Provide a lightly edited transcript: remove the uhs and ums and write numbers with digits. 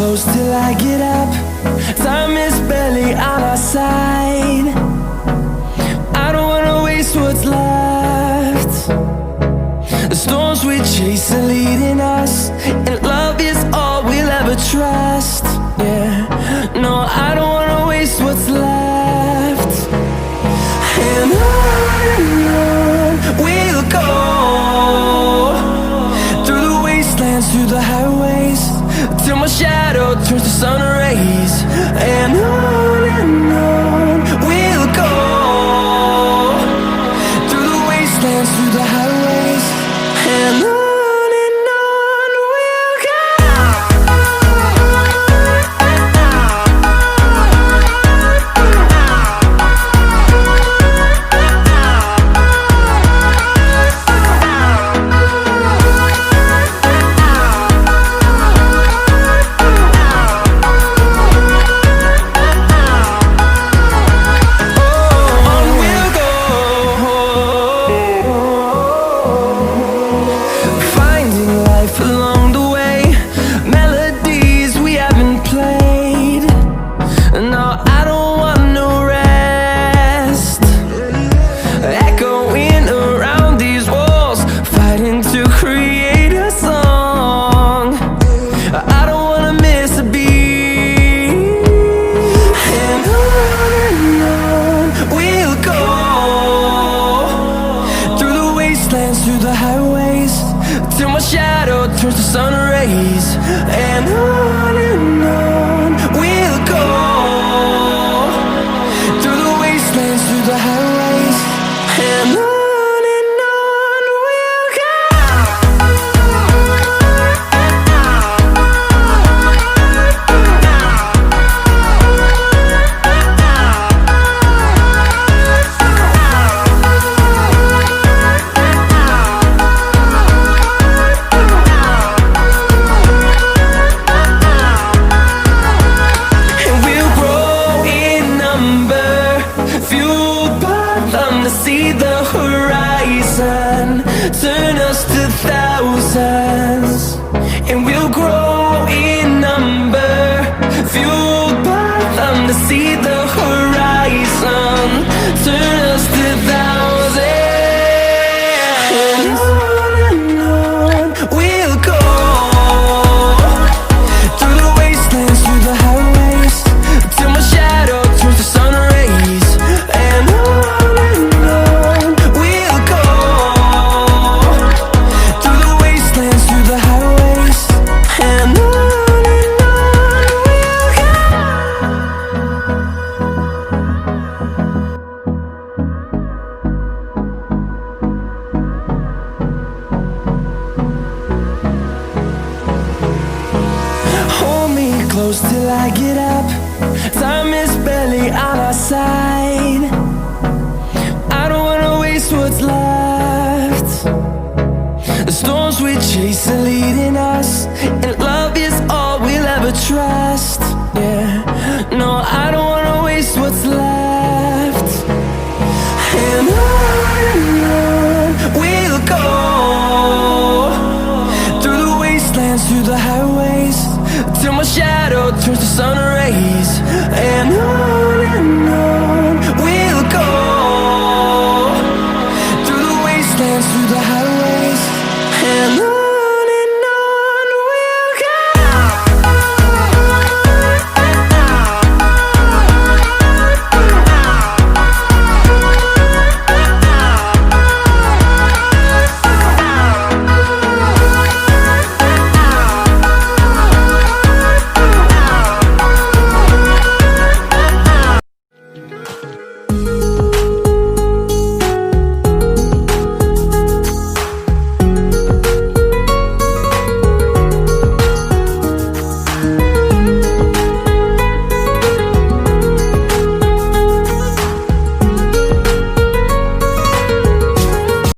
close till I get up. Time is barely on our side. I don't wanna waste what's left. The storms we chase are leading us, and love is all we'll ever trust. Yeah, no, I don't wanna waste what's left. And on we'll go, through the wastelands, through the highways, till my shadow turns to sun rays. And on we'll go, through the wastelands, through the highways, and on we'll go. Through the highways, till my shadow turns to sun rays. And on we'll go, through the wastelands, through the highways, and on we'll go. See the horizon, turn us to thousands, and we'll grow in number, fueled by them to see the horizon, turn us to thousands. And on we'll go, through the wastelands, through the highways, till my shadow turns to sun rays. And close till I get up. Time is barely on our side. I don't wanna waste what's left. The storms we chase are leading us, and love is all we'll ever trust. Yeah, no, I don't wanna waste what's left. And on we'll go, through the wastelands, through the highways, till my shadow turns to sun rays. And on